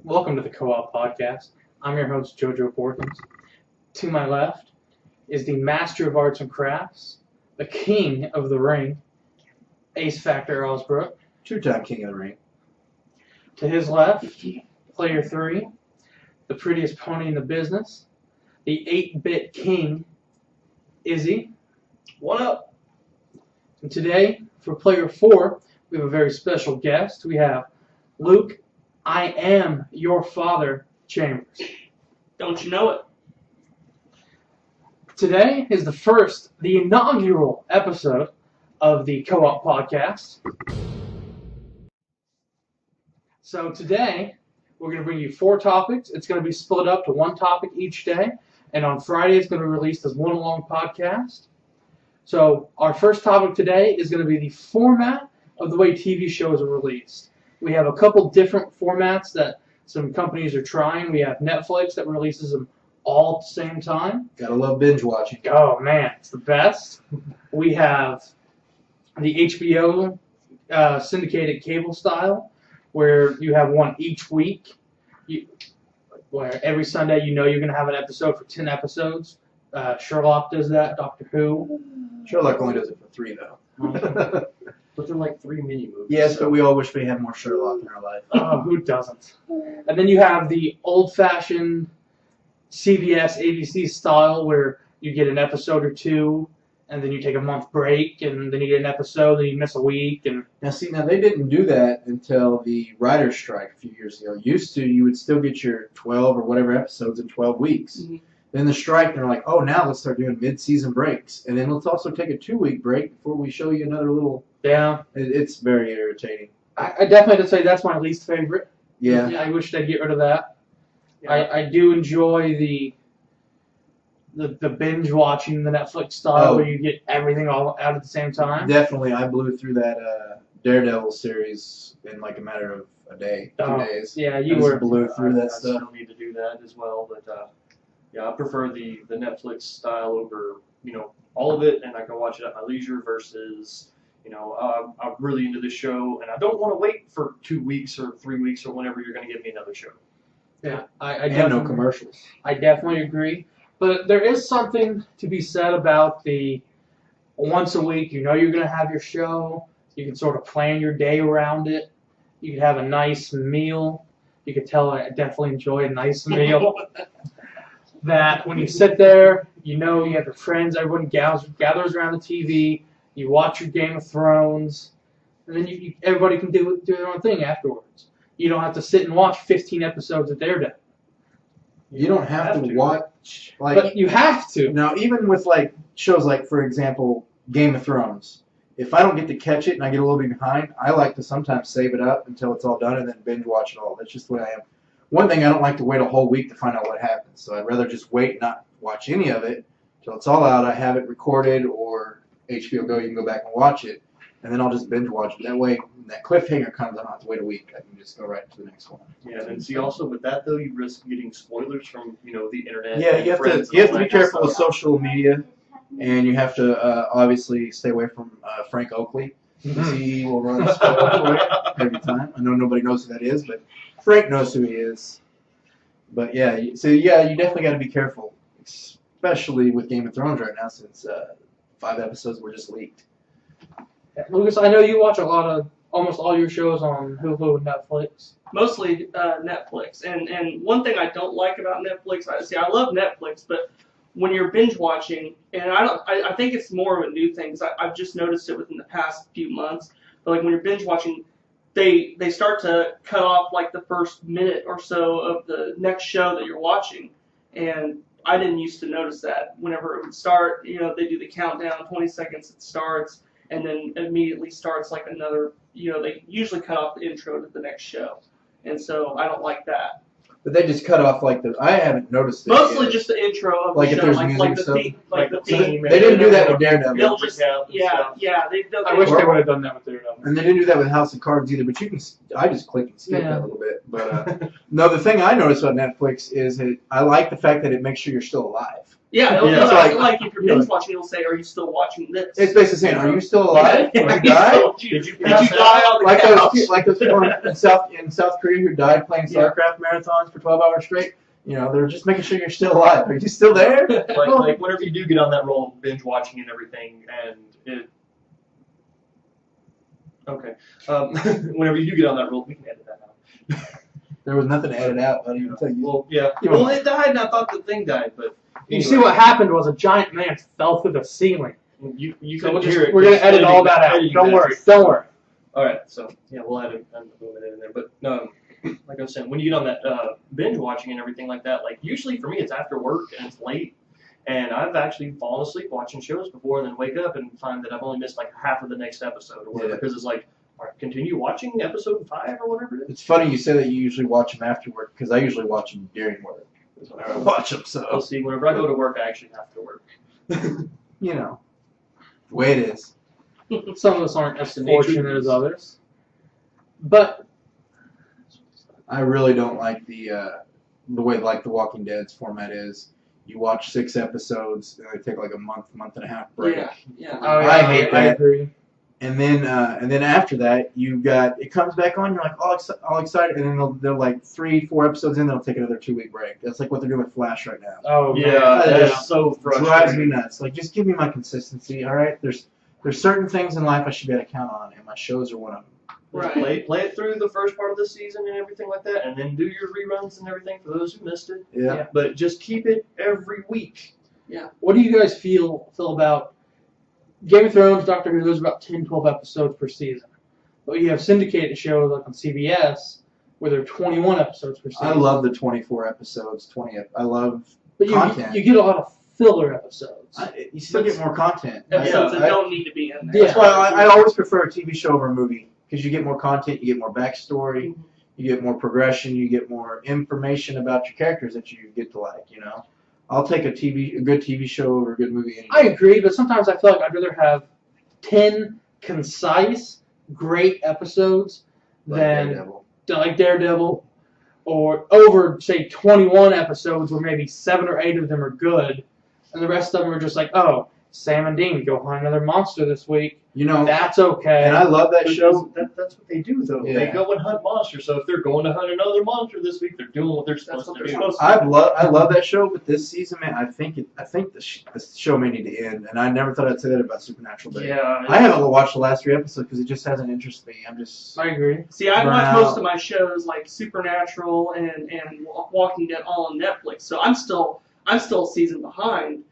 Welcome to the Co-op Podcast. I'm your host, Jojo Borkins. To my left is the Master of Arts and Crafts, the King of the Ring, Ace Factor Osbrook. Two-time King of the Ring. To his left, Player 3, the prettiest pony in the business, the 8-bit King, Izzy. What up? And today, for Player 4, we have a very special guest. We have Luke, I am your father, Chambers. Don't you know it? Today is the inaugural episode of the Co-op Podcast. So today, we're going to bring you 4 topics. It's going to be split up to 1 topic each day. And on Friday, it's going to be released as one long podcast. So our first topic today is going to be the format of the way TV shows are released. We have a couple different formats that some companies are trying. We have Netflix that releases them all at the same time. Gotta love binge watching. Oh man, it's the best. We have the HBO syndicated cable style, where you have one each week. Where every Sunday you're going to have an episode for 10 episodes. Sherlock does that. Doctor Who. Sherlock only does it for 3 though. But they're like 3 mini movies. Yes, but we all wish we had more Sherlock in our life. Oh, who doesn't? And then you have the old-fashioned CBS, ABC style, where you get an episode or 2, and then you take a month break, and then you get an episode, then you miss a week. And Now they didn't do that until the writer's strike a few years ago. Used to, you would still get your 12 or whatever episodes in 12 weeks. Mm-hmm. Then the strike, they're like, oh, now let's start doing mid-season breaks. And then let's also take a 2-week break before we show you another little... yeah, It's very irritating. I definitely have to say that's my least favorite. Yeah. I wish they'd get rid of that. Yeah. I do enjoy the binge watching, the Netflix style, where you get everything all out at the same time. Definitely, I blew through that Daredevil series in like a matter of a day, 2 days. Yeah, I you just were. blew through that I stuff. still need to do that as well, but yeah, I prefer the Netflix style over all of it, and I can watch it at my leisure versus I'm really into this show, and I don't want to wait for 2 weeks or 3 weeks or whenever you're going to give me another show. Yeah, I And definitely, no commercials. I definitely agree. But there is something to be said about the once a week. You're going to have your show. You can sort of plan your day around it. You can have a nice meal. You can tell I definitely enjoy a nice meal. That when you sit there, you have your friends, everyone gathers around the TV, you watch your Game of Thrones, and then everybody can do their own thing afterwards. You don't have to sit and watch 15 episodes of Daredevil. You don't have to watch But you have to. now. Even with like shows like, for example, Game of Thrones. If I don't get to catch it and I get a little bit behind, I like to sometimes save it up until it's all done and then binge watch it all. That's just the way I am. One thing, I don't like to wait a whole week to find out what happens. So I'd rather just wait and not watch any of it until it's all out. I have it recorded, or HBO Go, you can go back and watch it, and then I'll just binge watch it. That way, when that cliffhanger comes, I don't have to wait a week. I can just go right to the next one. Yeah, and see, also with that though, you risk getting spoilers from the internet. Yeah, and you have friends to and all be that careful kind with of stuff. social media, and you have to obviously stay away from Frank Oakley. He will run a spoiler for you every time. I know nobody knows who that is, but Frank knows who he is. But yeah, you definitely got to be careful, especially with Game of Thrones right now, since 5 episodes were just leaked. Lucas, I know you watch almost all your shows on Hulu and Netflix. Mostly Netflix. And one thing I don't like about Netflix, I love Netflix, but when you're binge watching, and I think it's more of a new thing, because I've just noticed it within the past few months, but like when you're binge watching, they start to cut off like the first minute or so of the next show that you're watching, and I didn't used to notice that. Whenever it would start, they do the countdown, 20 seconds it starts, and then immediately starts like another, they usually cut off the intro to the next show. And so I don't like that. But they just cut off I haven't noticed it Mostly yet. just the intro of Like the if show, there's like music the stuff. theme, like the So theme. they didn't do that with Daredevil. They'll just, Recap and stuff. I wish they would have done that with Daredevil. And they didn't do that with House of Cards either, but I just click and skip Yeah. that a little bit. But no, the thing I noticed about Netflix is I like the fact that it makes sure you're still alive. Yeah, it'll, Yeah. it'll, It's like if you're you know, binge watching, it'll say, "Are you still watching this?" It's basically saying, "Are you still alive? Yeah, Or you died?" Did you Did you die on the Like couch? those people in South Korea who died playing StarCraft marathons for 12 hours straight. You know, they're just making sure you're still alive. Are you still there? like whenever you do get on that roll of binge watching and everything, and it. Okay. Whenever you do get on that roll, we can edit that out. There was nothing to edit out, buddy. I'll tell you. Well, yeah. Well, it died, and I thought the thing died, but You see what happened was a giant man fell through the ceiling. You So couldn't we're hear it. going to edit Editing- all that out. editing Don't worry. that. Don't worry. All right, so yeah, we'll add a little bit in there. But like I was saying, when you get on that binge watching and everything like that, like usually for me it's after work and it's late, and I've actually fallen asleep watching shows before and then wake up and find that I've only missed like half of the next episode or whatever Yeah. because it's like, all right, continue watching episode 5 or whatever it is. It's funny you say that you usually watch them after work because I usually watch them during work. So, I watch them, I'll so see. Whenever I go to work, I actually have to work. you know, the way it is. Some of us aren't as The nature of fortunate as this. others. But I really don't like the way like the Walking Dead's format is. You watch 6 episodes and they take like a month and a half break. Yeah. oh, yeah, I hate I that. agree. And then after that, you got it comes back on. You're like all excited, and then they're like 3-4 episodes in. They'll take another 2-week break. That's like what they're doing with Flash right now. Oh, Yeah, man. that that is is so Drives me frustrating. nuts. Like just give me my consistency. All right, there's certain things in life I should be able to count on, and my shows are one of them. Right. Play it through the first part of the season and everything like that, and then do your reruns and everything for those who missed it. Yeah. Yeah. But just keep it every week. What do you guys feel about Game of Thrones, Doctor Who? There's about 10, 12 episodes per season. But you have syndicated shows like on CBS where there are 21 episodes per season. I love the 24 episodes. 20. I love. But content. you get a lot of filler episodes. You still get more content. Episodes Yeah, that don't need to be in there. Yeah. That's why I always prefer a TV show over a movie because you get more content, you get more backstory, you get more progression, you get more information about your characters that you get to like. You know, I'll take a good TV show over a good movie. Any I day. agree, but sometimes I feel like I'd rather have 10 concise, great episodes Like than Daredevil. like Daredevil, or over, say, 21 episodes where maybe 7 or 8 of them are good, and the rest of them are just like, oh, Sam and Dean go hunt another monster this week. You know, That's okay. and I love that Because show. that's what they do, though. Yeah. They go and hunt monsters. So if they're going to hunt another monster this week, they're doing what they're supposed what to they're do. supposed to I love that show, but this season, man, I think the show may need to end. And I never thought I'd say that about Supernatural. But Yeah. I haven't watched the last 3 episodes because it just hasn't interested me. I'm just I agree. See, I watch Wow. most of my shows like Supernatural and Walking Dead all on Netflix, so I'm still a season behind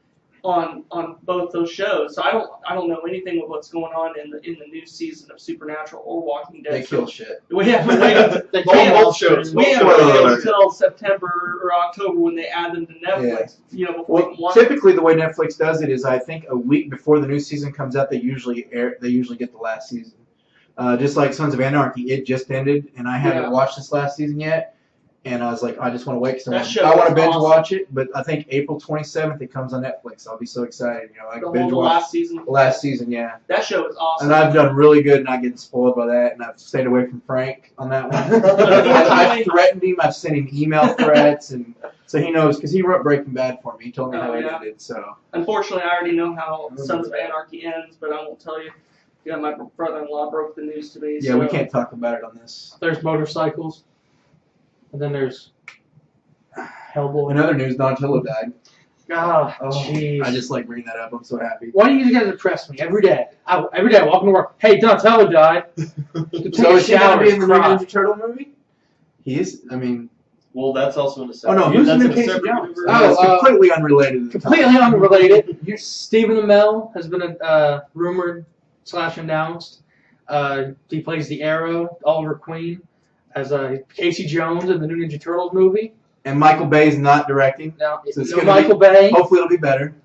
on both those shows. So I don't know anything of what's going on in the new season of Supernatural or Walking Dead. they kill shit. We haven't waited. They Both- can't- both shows. We haven't Spoiler waited alert. until September or October when they add them to Netflix. You know, before we Well, can watch. typically the way Netflix does it is I think a week before the new season comes out, they usually get the last season. Just like Sons of Anarchy, it just ended, and I haven't Yeah. watched this last season yet. And I was like, I just want to wait That because show I want to is binge awesome. watch it. But I think April 27th it comes on Netflix. I'll be so excited. You know, I the can binge whole watch last season. the last season. Yeah. That show is awesome. And I've done really good not getting spoiled by that, and I've stayed away from Frank on that one. I've threatened him. I've sent him email threats, and so he knows because he wrote Breaking Bad for me. He told me Oh, how it yeah. ended. So Unfortunately, I already know how Sons of Anarchy ends, but I won't tell you. Yeah, my brother-in-law broke the news to me. yeah, so. we can't talk about it on this. There's motorcycles, and then there's Hellboy. In other news, Donatello died. Ah, Oh, jeez. I just like bringing that up. I'm so happy. Why do you guys depress me every day? Every day walking to work. Hey, Donatello died. Take So a is he going shower to be in the and new cry. Ninja Turtle movie? He is. I mean, Well, that's also in a oh separate. no, who's that's the in new a Casey separate Jones? universe. Oh, That's completely unrelated. To the Completely unrelated. Stephen Amell has been rumored / announced. He plays the Arrow, Oliver Queen, as Casey Jones in the new Ninja Turtles movie. And Michael Bay's not directing. Now, So it's no gonna Michael Bay. Hopefully, it'll be better.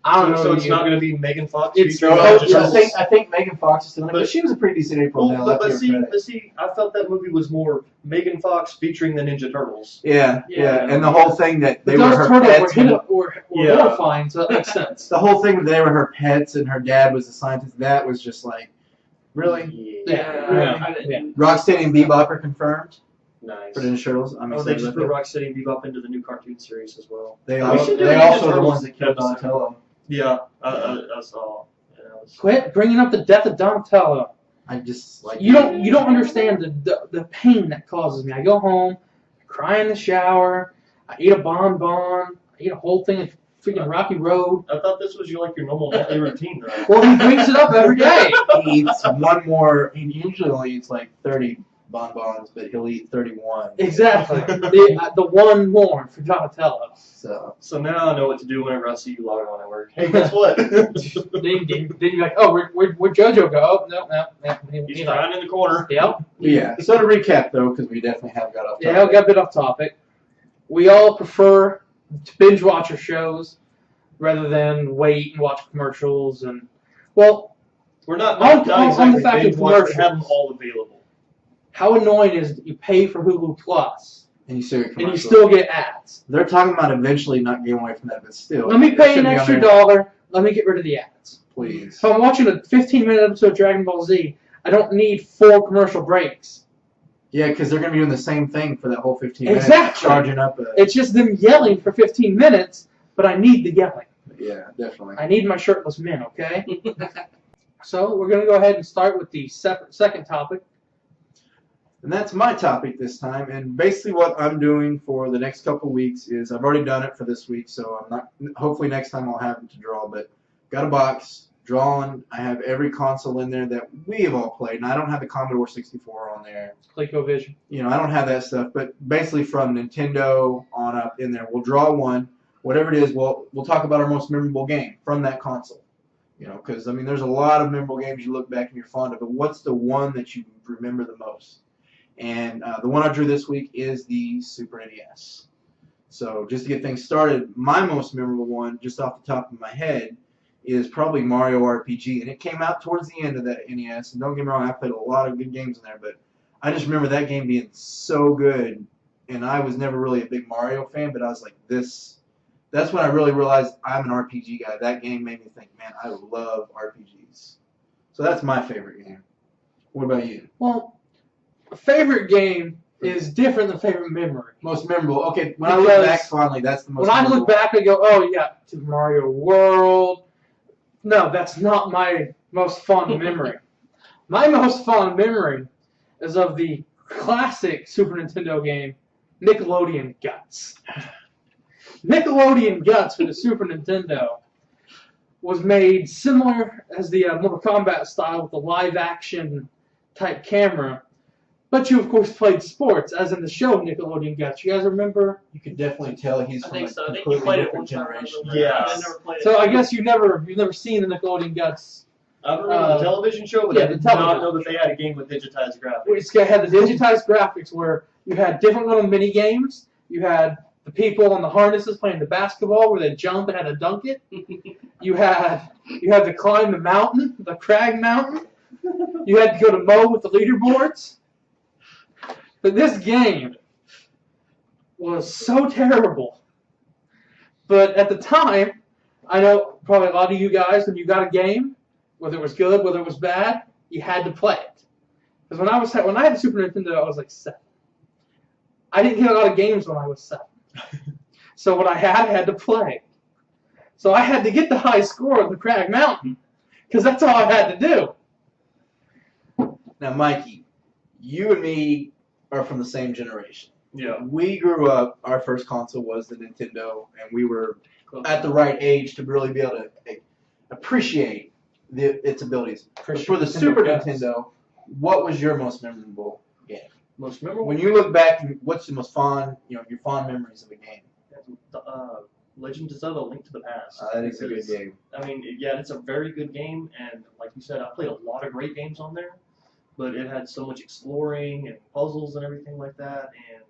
I don't know. So it's you- not going to be Megan Fox. It's- featuring oh, Ninja it's- Turtles? I think Megan Fox is still in it, but But- she was a pretty decent April. Well, O'Neil. but I'll give her credit. see, I felt that movie was more Megan Fox featuring the Ninja Turtles. Yeah, Yeah. and the whole thing that they But were those her turtles pets. were Yeah. horrifying, so that makes sense. The whole thing that they were her pets and her dad was a scientist. That was just like, really. Yeah. I didn't. Yeah. Rocksteady and Bebop are confirmed. Nice. for Ninja Turtles. I'm Oh, they excited just about put that. Rocksteady and Bebop into the new cartoon series as well. They, We should do they a Ninja also are the Turtles ones that killed episode. Donatello. Yeah, I saw. Yeah, that was- Quit bringing up the death of Donatello. I just like You don't understand the pain that causes me. I go home, I cry in the shower, I eat a bonbon, I eat a whole thing of freaking Rocky Road. I thought this was your normal nightly routine, though. Well, he brings it up every day. He eats one more. He usually only eats like 30 bonbons, but he'll eat 31. Exactly. The one more for Donatello. So So now I know what to do whenever I see you log on at work. Hey, guess what? Then you're like, oh, where'd JoJo go? Oh, no. He's crying in the corner. Yep. yeah. So to recap though, because we definitely have got off. Yeah, we got a bit off topic. We all prefer to binge watch our shows rather than wait and watch commercials and, well, We're not On the exactly fact binge of watch, but have them commercials. all available. how annoying is it that you pay for Hulu Plus And you see your and you commercial. still get ads? They're talking about eventually not getting away from that, but still. Let me it pay should an be on extra there, $1. Let me get rid of the ads. please. If I'm watching a 15-minute episode of Dragon Ball Z, I don't need 4 commercial breaks. Yeah, because they're going to be doing the same thing for that whole 15 minutes. Exactly. Charging up a. It's just them yelling for 15 minutes, but I need the yelling. Yeah, definitely. I need my shirtless men, okay? So we're going to go ahead and start with the second topic. And that's my topic this time. And basically, what I'm doing for the next couple weeks is I've already done it for this week, so I'm not. Hopefully, next time I'll have it to draw. But got a box drawn. I have every console in there that we have all played, and I don't have the Commodore 64 on there. ColecoVision. I don't have that stuff. But basically, from Nintendo on up in there, we'll draw one. Whatever it is, we'll talk about our most memorable game from that console. Because there's a lot of memorable games you look back and you're fond of, but what's the one that you remember the most? And the one I drew this week is the Super NES. So just to get things started, my most memorable one, just off the top of my head, is probably Mario RPG. And it came out towards the end of that NES. And don't get me wrong, I played a lot of good games in there, but I just remember that game being so good. And I was never really a big Mario fan, but I was like, that's when I really realized I'm an RPG guy. That game made me think, man, I love RPGs. So that's my favorite game. What about you? Well, a favorite game is different than favorite memory. Most memorable. Okay, when I look Because back fondly, that's the most When I memorable. look back, I go, oh, yeah, to Mario World. No, that's not my most fond memory. My most fond memory is of the classic Super Nintendo game, Nickelodeon Guts. Nickelodeon Guts for the Super Nintendo was made similar as the Mortal Kombat style with the live-action type camera, but you, of course, played sports, as in the show Nickelodeon Guts. You guys remember? You could definitely tell he's I from think a so. I think you completely played it different one time. generation. Yeah. I never played it. So I guess you've never seen the Nickelodeon Guts. I remember the television show, but yeah, I the did not television. know that they had a game with digitized graphics. It's had the digitized graphics where you had different little mini games. You had the people on the harnesses playing the basketball where they jump and had to dunk it. You had to climb the mountain, the crag mountain. You had to go to mow with the leaderboards. But this game was so terrible. But at the time, I know probably a lot of you guys, when you got a game, whether it was good, whether it was bad, you had to play it. Because when I had the Super Nintendo, I was like 7. I didn't get a lot of games when I was 7. So what I had to play. So I had to get the high score of the Crag Mountain, because that's all I had to do. Now, Mikey, you and me are from the same generation. Yeah. We grew up, our first console was the Nintendo, and we were at the right age to really be able to appreciate its abilities. But for the Super Nintendo, what was your most memorable game? Most memorable? When you look back, what's your most fond, your fond memories of a game? Legend of Zelda: Link to the Past. That is a good Because, game. I mean, yeah, it's a very good game, and like you said, I played a lot of great games on there, but it had so much exploring and puzzles and everything like that, and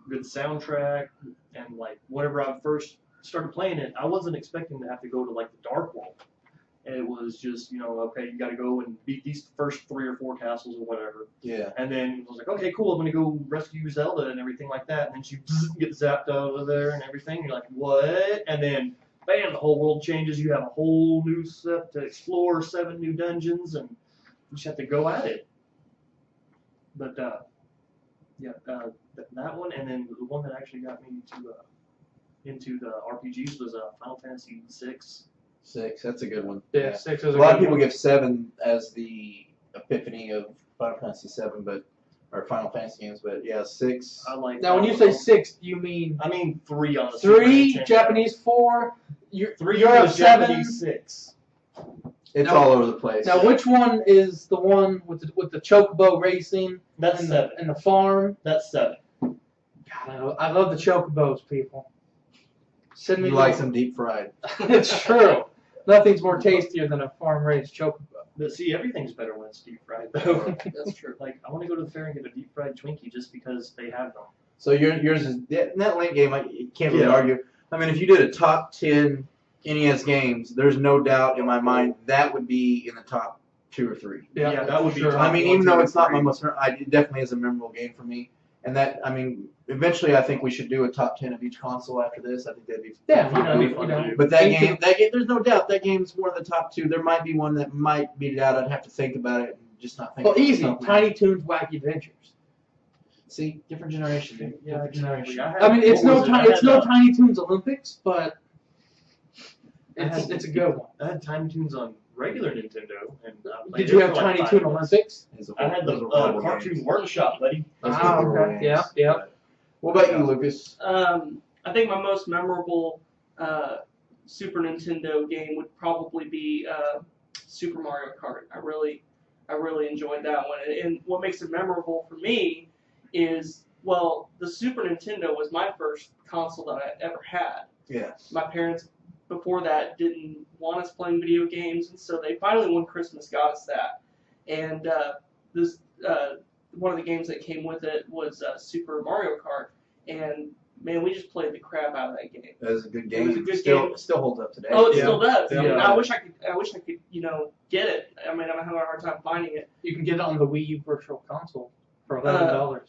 good soundtrack, and like whenever I first started playing it, I wasn't expecting to have to go to like the Dark World. And it was just, okay, you got to go and beat these first 3 or 4 castles or whatever. Yeah. And then I was like, okay, cool, I'm going to go rescue Zelda and everything like that. And then she get zapped out of there and everything. You're like, what? And then, bam, the whole world changes. You have a whole new set to explore, 7 new dungeons, and you just have to go at it. But, that one, and then the one that actually got me into the RPGs was Final Fantasy VI. 6, that's a good one. Yeah, 6 is A lot of good people one. give 7 as the epiphany of Final Fantasy 7, or Final Fantasy games, but yeah, 6. I like. Now, when you say 6, do you mean I mean 3 on the Super 3, Nintendo. Japanese 4, 3 Europe was 7? Japanese 6. It's Now- all over the place. Now, which one is the one with the chocobo racing That's and 7. the farm? That's 7. God, I love the chocobos, people. Send me You like some deep fried. It's true. Nothing's more tastier than a farm-raised chocobo. But see, everything's better when it's deep fried. Though. That's true. Like, I want to go to the fair and get a deep fried Twinkie just because they have them. So yours is that Link game. I can't really Yeah. argue. I mean, if you did a top 10 NES games, there's no doubt in my mind that would be in the top 2 or 3. Yeah, that would be sure. top I mean, 1, even 2, though or it's not 3. my most, it definitely is a memorable game for me. And that, I mean, eventually I think we should do a top 10 of each console after this. I think that'd be Yeah, fun. that'd be fun to do. But that game, there's no doubt that game's one of the top 2. There might be one that might beat it out. I'd have to think about it and just not think. Well, about easy. something. Tiny Toons Wacky Adventures. See, different generation, dude. Yeah, Different exactly. generation. I mean, it's what no was it? I it's had, no Tiny Toons Olympics, but had- it's a good one. I had Tiny Toons on regular Nintendo, and I played Did you it have for like Tiny 5 Toon months. Olympics? I had the Those are horrible Cartoon games. Workshop, buddy. Those Ah, are horrible okay. games. Yeah, yeah. What about you, Lucas? I think my most memorable Super Nintendo game would probably be Super Mario Kart. I really enjoyed that one. And what makes it memorable for me is, well, the Super Nintendo was my first console that I ever had. Yeah. My parents, before that, didn't want us playing video games, and so they finally one Christmas got us that. And this one of the games that came with it was Super Mario Kart, and man, we just played the crap out of that game. That was a good It game. was a good still, game. Still holds up today. Oh, it Yeah. still does. Yeah. I mean, I wish I could, get it. I mean, I'm having a hard time finding it. You can get it on the Wii U Virtual Console for $11.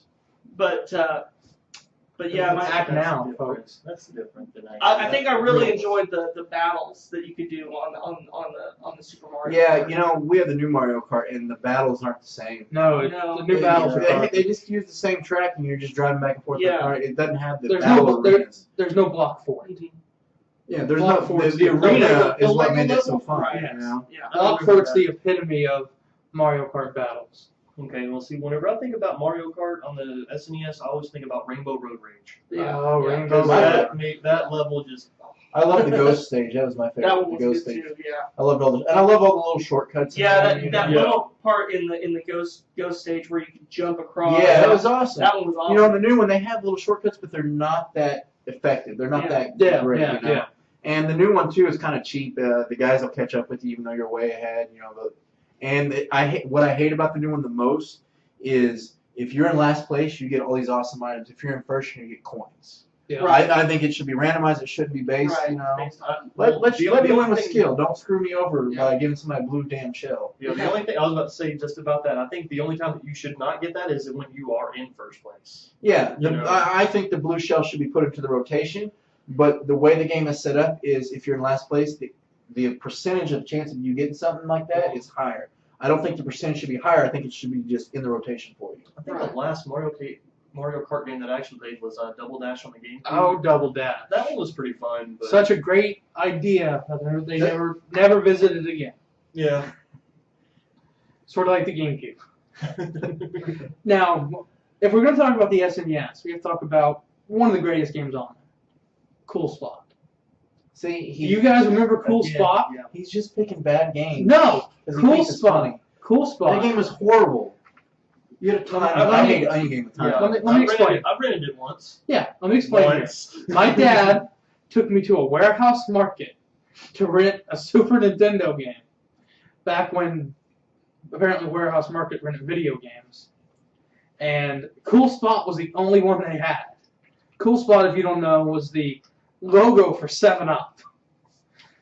But yeah, Act now, different. folks. That's different than I think I really enjoyed the battles that you could do on the Super Mario. Yeah, Kart. you know, we have the new Mario Kart, and the battles aren't the same. No, No. the new battles are They, garbage. they just use the same track, and you're just driving back and forth. Yeah. The car. It doesn't have the There's battle no- there- arenas. There's no block for it. Mhm. Yeah, there's block no for the, it's the the- arena the- is the what level- made it so fun. Right. You know? Yeah. Block for it's the epitome of Mario Kart battles. Okay, well, see, whenever I think about Mario Kart on the SNES, I always think about Rainbow Road Rage. Yeah. Oh, Yeah. Rainbow Because Road. That level just. I love the ghost stage. That was my favorite. That one the was ghost good stage. too. Yeah. I loved all the, and I love all the little shortcuts. Yeah, and that Yeah. little part in the ghost stage where you can jump across. yeah, that was awesome. That one was awesome. You know, in the new one, they have little shortcuts, but they're not that effective. They're not Yeah. that Yeah, great. yeah, you know? yeah. And the new one too is kind of cheap. The guys will catch up with you even though you're way ahead. You know, what I hate about the new one the most is if you're in last place, you get all these awesome items. If you're in first, you get coins. Yeah. Right. I think it should be randomized. It shouldn't be based. Right. You know, Based on- let me the win only with thing- skill. Don't screw me over Yeah. by giving somebody a blue damn shell. Yeah, the only thing I was about to say just about that, I think the only time that you should not get that is when you are in first place. Yeah, You know. I think the blue shell should be put into the rotation. But the way the game is set up is if you're in last place, the percentage of chance of you getting something like that is higher. I don't think the percentage should be higher. I think it should be just in the rotation for you. I think Right. the last Mario Kart game that I actually played was Double Dash on the GameCube. Oh, Double Dash. That one was pretty fun. But Such a great idea. They never visited again. yeah. Sort of like the GameCube. Now, if we're going to talk about the SNES, we have to talk about one of the greatest games on it, Cool Spot. See, Do you guys remember Cool Again, Spot? Yeah. he's just picking bad games. No, 'Cause he Cool thinks it's Spot. funny. Cool Spot. That game was horrible. You had a time. Let I me- hate any game with time. Yeah. Let me explain. I've rented it once. Yeah, let me explain here. Once. My dad took me to a warehouse market to rent a Super Nintendo game back when apparently warehouse market rented video games. And Cool Spot was the only one they had. Cool Spot, if you don't know, was the logo for 7-Up,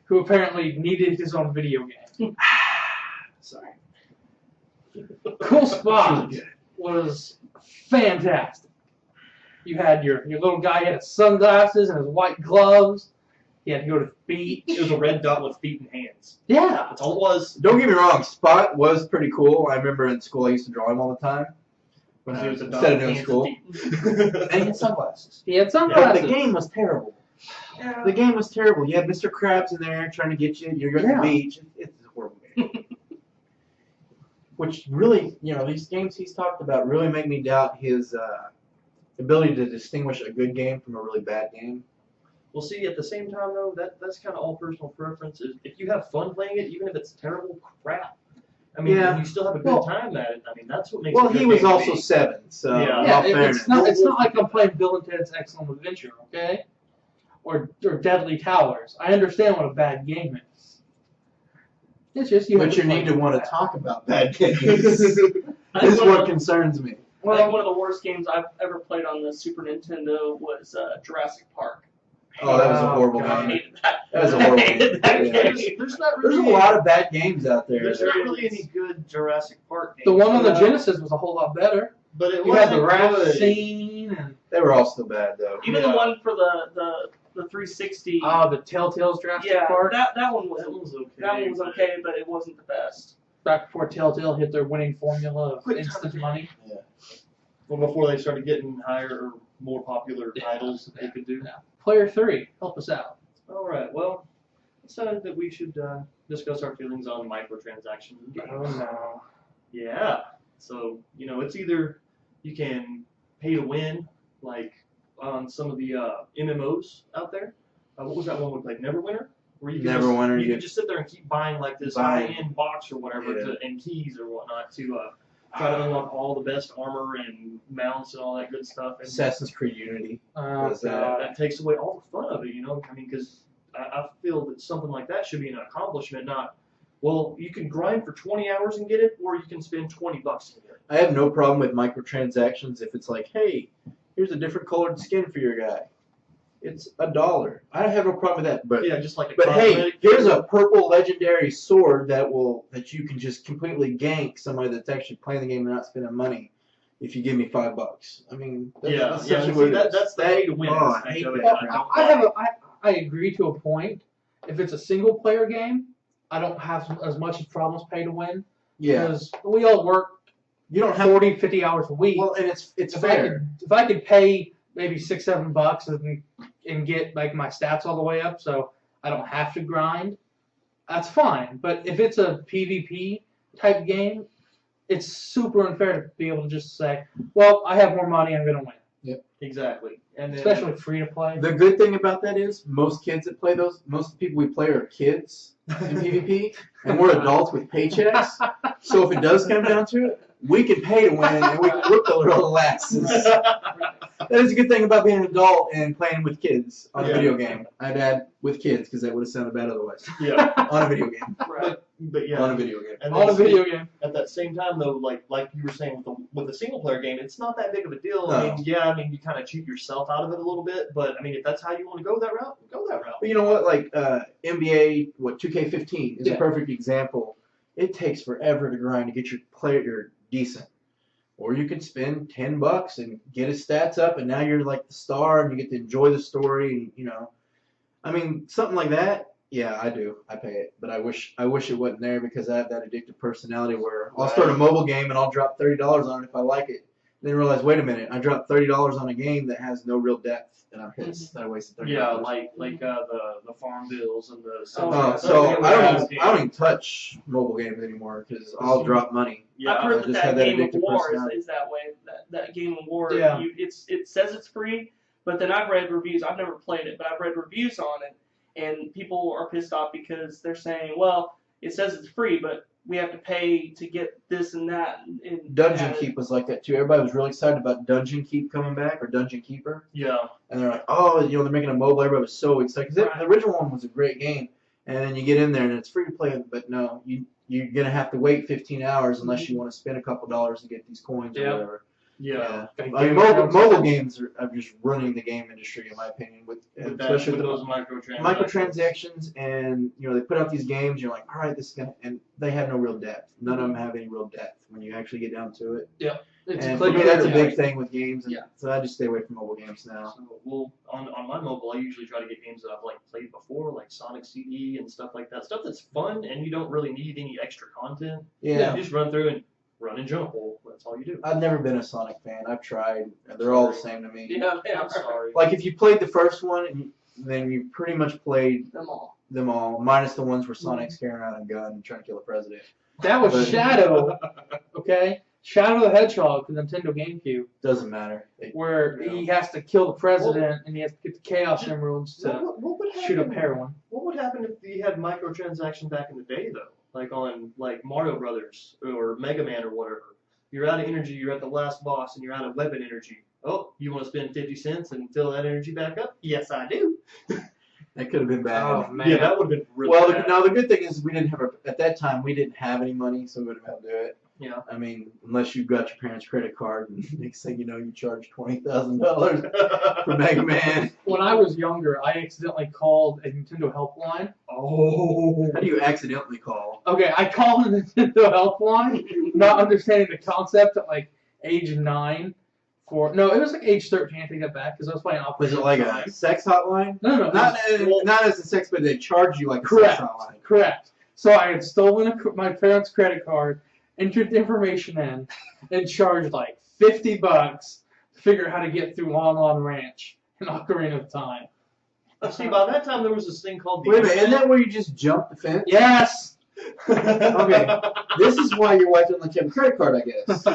who apparently needed his own video game. Sorry. Cool Spot was fantastic. You had your little guy had his sunglasses and his white gloves. He had to go to the beach. It was a red dot with feet and hands. Yeah. That's all it was. Don't get me wrong. Spot was pretty cool. I remember in school I used to draw him all the time. when He was a instead of dog doing Kansas school. team. And he had sunglasses. He had But sunglasses. the game was terrible. Yeah. The game was terrible. You had Mr. Krabs in there trying to get you. You're at Yeah. the beach. It's a horrible game. Which really, these games he's talked about really make me doubt his ability to distinguish a good game from a really bad game. Well, see, at the same time though, that's kind of all personal preference. If you have fun playing it, even if it's terrible crap, I mean, Yeah. and you still have a good Well- time at it. I mean, that's what makes. Well, a good he was game to also me. 7, so Yeah. in Yeah, all fairness. it's not like I'm playing Bill and Ted's Excellent Adventure, okay? Or Deadly Towers. I understand what a bad game is. It's just you. But have you play need to want to bad. talk about bad games. I This is think what concerns me. I think one of the worst games I've ever played on the Super Nintendo was Jurassic Park. Oh, that was a Oh, horrible God. I game. hated that. That was a I horrible hated game. that Yeah. game. There's not There's really a lot of bad games out there. There's not really any good Jurassic Park games. The one on the Uh, Genesis was a whole lot better. but it You had wasn't the raft good. scene and They were all still bad, though. Even Yeah. the one for the 360. the Telltale's Jurassic yeah, Park. that one That was one was okay. that one was okay, but it wasn't the best. Back before Telltale hit their winning formula of Quick instant time. money. Well, before they started getting higher or more popular titles that they could do. Yeah. Player 3, help us out. All right. Well, I decided that we should discuss our feelings on microtransactions. in games. no. Yeah. So, it's either you can pay to win, like on some of the MMOs out there. What was that one with, like Neverwinter? Where you can Neverwinter, you you- can just sit there and keep buying like this Buying. high-end box or whatever Yeah. and keys or whatnot to try to unlock all the best armor and mounts and all that good stuff. And Assassin's Creed Unity. Oh, Was that- God. that takes away all the fun of it, I mean, because I feel that something like that should be an accomplishment, not, well, you can grind for 20 hours and get it, or you can spend $20 and get it. I have no problem with microtransactions if it's like, hey, here's a different colored skin for your guy. It's $1. I have no problem with that. But Yeah, just like a but hey, cosmetic here's thing. a purple legendary sword that you can just completely gank somebody that's actually playing the game and not spending money. If you give me $5, I mean, that's Yeah, essentially see, what it is. that's the pay to win Oh, I aspect hate of it. that. Well, don't I agree to a point. If it's a single player game, I don't have as much problems pay to win. Yeah, Because we all work you don't have. 40, 50 hours a week. Well, and it's if I fair. could pay maybe $6, $7 and get like my stats all the way up, so I don't have to grind, that's fine. But if it's a PvP type game, it's super unfair to be able to just say, well, I have more money, I'm gonna win. Exactly. And then, Especially free to play. The good thing about that is most kids that play those, most people we play are kids in PvP, and we're adults with paychecks. So if it does come down to it, we can pay to win, and we can whip the little asses. That is a good thing about being an adult and playing with kids on a Yeah. video game. I'd add with kids because that would have sounded bad otherwise. yeah, On a video game. Right. but yeah. On a video game. And On a then video game. at that same time, though, like you were saying with the single player game, it's not that big of a deal. No. I mean, you kind of cheat yourself out of it a little bit, but I mean, if that's how you want to go that route, go that route. But you know what? Like NBA, 2K15 is Yeah. a perfect example. It takes forever to grind to get your player decent. Or you could spend $10 and get his stats up, and now you're like the star, and you get to enjoy the story. And I mean, something like that. Yeah, I do. I pay it, but I wish it wasn't there because I have that addictive personality where I'll start a mobile game and I'll drop $30 on it if I like it. Then realize, wait a minute, I dropped $30 on a game that has no real depth, and I'm pissed that I wasted $30. Yeah, like the farm bills and the. Oh, so so yeah, I don't even touch mobile games anymore because I'll drop money. Yeah, I've heard I just that have that Game of addictive War personality. is that way. That Game of War, Yeah. it says it's free, but then I've read reviews. I've never played it, but I've read reviews on it, and people are pissed off because they're saying, well, it says it's free, but we have to pay to get this and that. And Dungeon add it. Keep was like that too. Everybody was really excited about Dungeon Keep coming back, or Dungeon Keeper, Yeah, and they're like, oh, they're making a mobile. Everybody was so excited because Right. the original one was a great game, and then you get in there and it's free to play, but no, you're gonna have to wait 15 hours unless you want to spend a couple dollars to get these coins or Yeah. whatever. yeah. I mean, Game mobile Grumps. games are just running the game industry, in my opinion, With especially with those the microtransactions, and they put out these games. You're like, all right, this is gonna, and they have no real depth. None of them have any real depth when you actually get down to it. It's And a for click me, that's a yeah. big thing with games. And Yeah. so I just stay away from mobile games now. So, well, on my mobile, I usually try to get games that I've played before, like Sonic CD and stuff like that. Stuff that's fun and you don't really need any extra content. Yeah. You just run through and run and jump. Well, That's all you do. I've never been a Sonic fan. I've tried, and they're all the same to me. Yeah, they I'm are. sorry. Like if you played the first one, then you pretty much played Them all. them all, minus the ones where Sonic's carrying around a gun and trying to kill the president. That was But- Shadow, okay? Shadow the Hedgehog for Nintendo GameCube, Doesn't matter. where he has to kill the president and he has to get the Chaos Emeralds to What would shoot up happen? heroin. What would happen if you had microtransactions back in the day, though? Like on Mario Brothers or Mega Man or whatever. You're out of energy. You're at the last boss, and you're out of weapon energy. Oh, you want to spend 50 cents and fill that energy back up? Yes, I do. That could have been bad. Oh, man. Yeah, that would have been really Well, bad. the good thing is we didn't have at that time we didn't have any money, so we wouldn't have been able to do it. Yeah. I mean, unless you got your parents' credit card, and next thing you know, you charge $20,000 for Mega Man. When I was younger, I accidentally called a Nintendo helpline. Oh. How do you accidentally call? Okay, I called the Nintendo helpline, not understanding the concept at like age 9. No, it was like age 13. I take that back because I was playing Was Operation it like Time. a sex hotline? No, Not it not as a sex, but they charge you like a Correct. sex hotline. Correct. So I had stolen my parents' credit card, entered the information in, and charged like $50 to figure out how to get through Lon Lon Ranch in Ocarina of Time. See, by that time there was this thing called the Wait a minute, isn't that where you just jump the fence? Yes. Okay. This is why your wife doesn't let you have a credit card, I guess.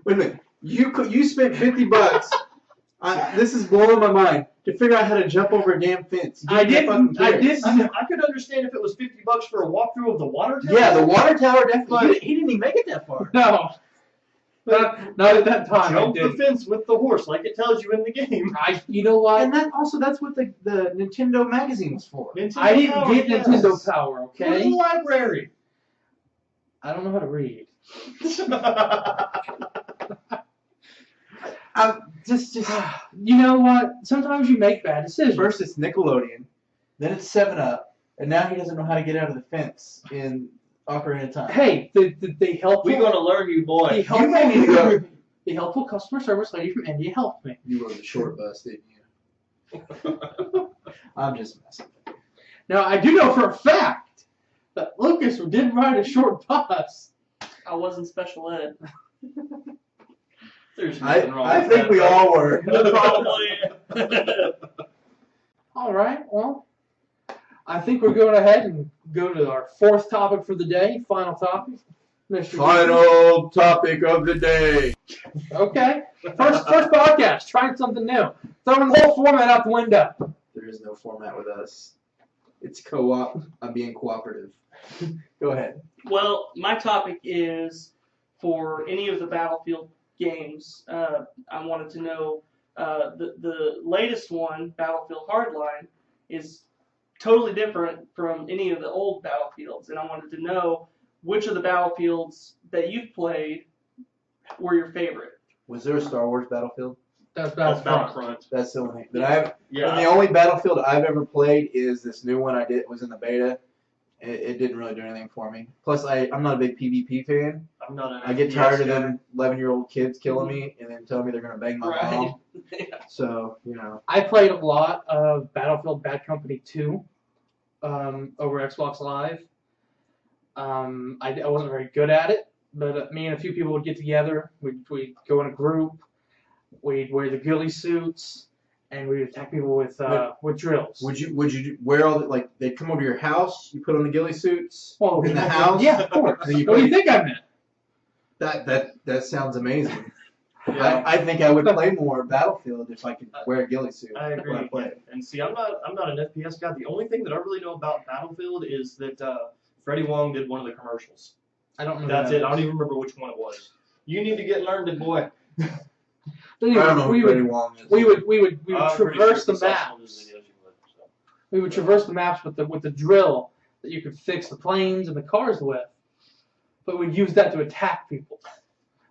Wait a minute. You spent $50. This is blowing my mind to figure out how to jump over a damn fence. You I didn't fucking didn't. I care. didn't. I could understand if it was $50 for a walkthrough of the water tower. Yeah, the water tower definitely. He didn't even make it that far. No. Not at that time. I Jump the didn't. fence with the horse, like it tells you in the game. You know what? And that's what the Nintendo magazine was for. Nintendo I didn't Power, get yes. Nintendo Power, Go to the okay? library. I don't know how to read. Just You know what? Sometimes you make bad decisions. first it's Nickelodeon, then it's 7-Up, and now he doesn't know how to get out of the fence in Ocarina of Time. Hey, the helpful. We're gonna learn you, the boy. helpful, may need to go. the helpful customer service lady from India helped me. You rode the short bus, didn't you? I'm just messing. Now I do know for a fact that Lucas did ride a short bus. I wasn't special ed. There's nothing wrong I with think that, we though. all were. Probably. All right, well, I think we're going ahead and go to our fourth topic for the day, final topic, Mr. Final topic of the day. Okay, first podcast, trying something new, throwing the whole format out the window. There is no format with us. It's co-op. I'm being cooperative. Go ahead. Well, my topic is for any of the Battlefield games. I wanted to know the latest one, Battlefield Hardline, is totally different from any of the old Battlefields, and I wanted to know which of the Battlefields that you've played were your favorite. Was there a Star Wars Battlefield? That's That's Battlefront. Battlefront. That's the only thing. But and the Yeah. only Battlefield I've ever played is this new one I did. Was in the beta. It didn't really do anything for me. Plus, I'm not a big PvP fan. I'm not an I get FPS tired of guy. them 11-year-old kids killing me and then telling me they're gonna bang my Right. mom. Yeah. So you know. I played a lot of Battlefield Bad Company 2 over Xbox Live. I wasn't very good at it, but me and a few people would get together. We'd go in a group. We'd wear the ghillie suits, and we'd attack people with drills. Would you wear all the, like they'd come over to your house? You put on the ghillie suits Well, in the house. Yeah, of course. And then you What do you play- think I meant? That sounds amazing. Yeah. I think I would play more Battlefield if I could wear a ghillie suit. I when agree. I play. And see, I'm not an FPS guy. The only thing that I really know about Battlefield is that Freddie Wong did one of the commercials. I don't know. That's that. it. I don't even remember which one it was. You need to get learned it, boy. But I anyway, don't know we who Freddie would Wong is. we would I'm pretty traverse sure the if you saw some maps. of his videos, you would, so. We would traverse the maps with the drill that you could fix the planes and the cars with, but we'd use that to attack people.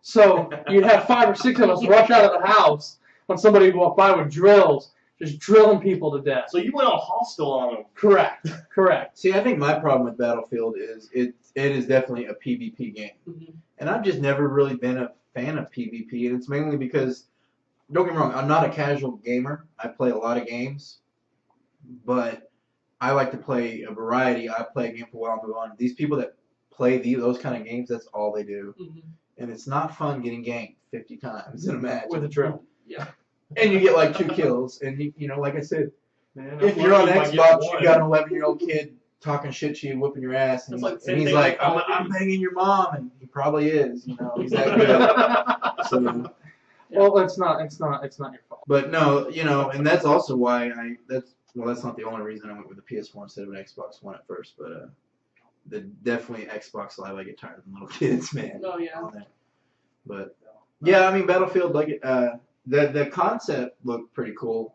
So you'd have 5 or 6 of us rush out of the house when somebody would walk by with drills, just drilling people to death. So you went all hostile on him. Correct. See, I think my problem with Battlefield is it is definitely a PvP game. Mhm. And I've just never really been a fan of PvP, and it's mainly because, don't get me wrong, I'm not a casual gamer. I play a lot of games, but I like to play a variety. I play a game for a while and move on. These people that play those kind of games, that's all they do. Mhm. And it's not fun getting ganked 50 times in a match. With a drill. Yeah. And you get like 2 kills. And, you know, like I said, Man, if I'm you're on lucky if I get Xbox, one. you got an 11-year-old kid talking shit to you, whooping your ass. And, It's like the same he's thing like, with Call of I'm Duty. banging your mom. And he probably is. You know, he's that good. So, Well, it's not your fault. but no, you know, and that's also why that's not the only reason I went with the PS4 instead of an Xbox One at first, but definitely Xbox Live, I get tired of the little kids, man. Oh, yeah. On there. But yeah, I mean Battlefield, like the concept looked pretty cool.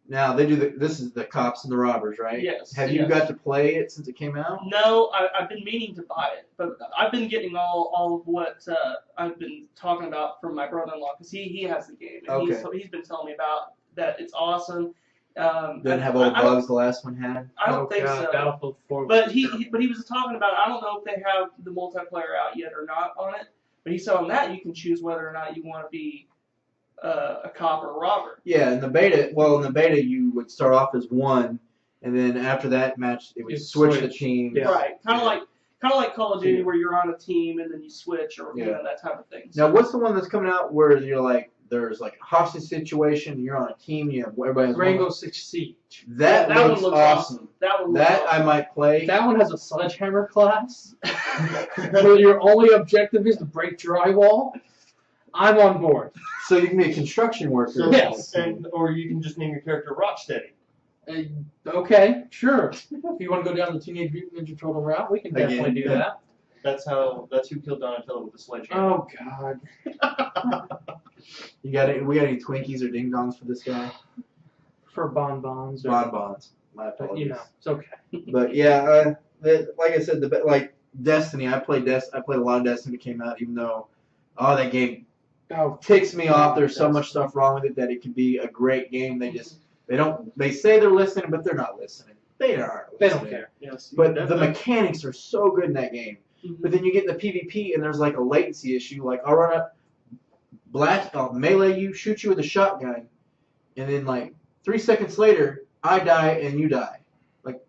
Now they do this is the cops and the robbers, right? Yes, Have you yes. got to play it since it came out? No, I've been meaning to buy it, but I've been getting all of what I've been talking about from my brother-in-law because he has the game and Okay. he's been telling me about that it's awesome. Doesn't have all the bugs the last one had. I don't think so. Battlefield 4. But he was talking about I don't know if they have the multiplayer out yet or not on it. But he said on that you can choose whether or not you want to be a cop or a robber. Yeah, in the beta you would start off as one, and then after that match it would You switch the switch. team. Yeah. Right, kind of like Call of Duty where you're on a team and then you switch or you Yeah. know, that type of thing. Now, what's the one that's coming out where you're like, there's like a hostage situation, and you're on a team, you have everybody has Rainbow one. Six Siege. That one looks looks awesome. That one looks That awesome. I might play. That one has a sledgehammer class where your only objective is to break drywall. I'm on board. So you can be a construction worker. So, Yes. or you can just name your character Rocksteady. Okay, sure. If you want to go down the Teenage Mutant Ninja Turtle route, we can Again, definitely do yeah. that. That's who killed Donatello with the sledgehammer. Oh God. We got any Twinkies or Ding Dongs for this guy? For bonbons. Or, Bonbons. My but, apologies. you know, it's okay. But yeah, like I said, like Destiny, I played a lot of Destiny that came out, even though that game Oh, ticks me off. There's so Destiny. much stuff wrong with it that it could be a great game. They say they're listening, but they're not listening. They aren't they listening. don't care. Yes, But that- the mechanics are so good in that game. Mhm. But then you get in the PvP and there's like a latency issue. Like I'll run up, melee you, shoot you with a shotgun, and then like 3 seconds later I die and you die. Like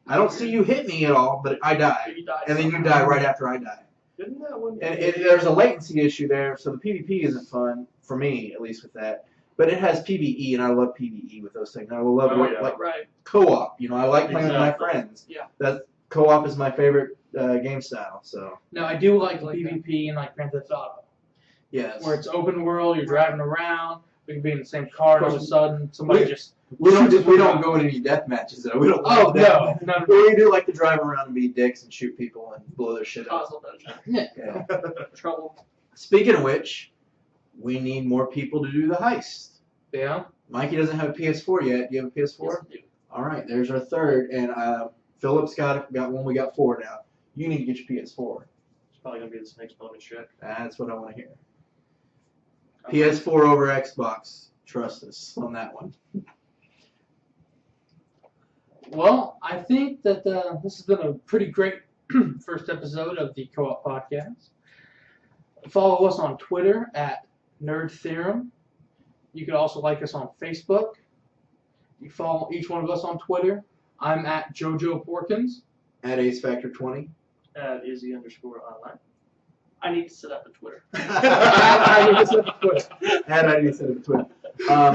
I don't see you hit me at all, but I die, You die and then you somehow. die right after I die. Didn't that one? And there's a latency issue there, so the PvP isn't fun for me, at least with that. But it has PvE, and I love PvE with those things. I love Oh, yeah. like Right. co-op. You know, I like playing Exactly. with my friends. Yeah. That co-op is my favorite game style. So No, I do like Like PvP and like Grand Theft Auto, yes, where it's open world. You're driving around. We can be in the same car, and all of a sudden somebody just. we don't go in any death matches though. We don't. Oh do death no, matches. none of We do like to drive around and be dicks and shoot people and blow their shit up. Puzzle dungeon. Yeah. Trouble. Speaking of which, we need more people to do the heist. Yeah. Mikey doesn't have a PS4 yet. Do you have a PS4? Yes, I do. All right, there's our third, and Philip's got one. We got 4 now. You need to get your PS4. It's probably gonna be the Snake's bonus check. That's what I want to hear. PS4 over Xbox. Trust us on that one. Well, I think that this has been a pretty great first episode of the Co-op Podcast. Follow us on Twitter at Nerd Theorem. You can also like us on Facebook. You follow each one of us on Twitter. I'm at JoJo Porkins. At Ace Factor 20. Izzy_online. I need to set up a Twitter. I need to set up Twitter. And I need to set up a Twitter.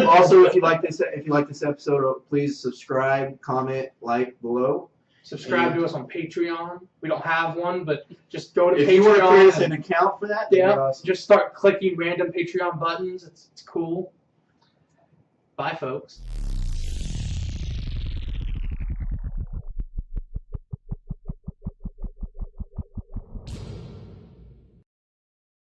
Also, if you like this episode, please subscribe, comment, like below. Subscribe to us on Patreon. We don't have one, but just go to If you want to create us Patreon. an account for that, that'd be Yeah, awesome. just start clicking random Patreon buttons. It's cool. Bye, folks.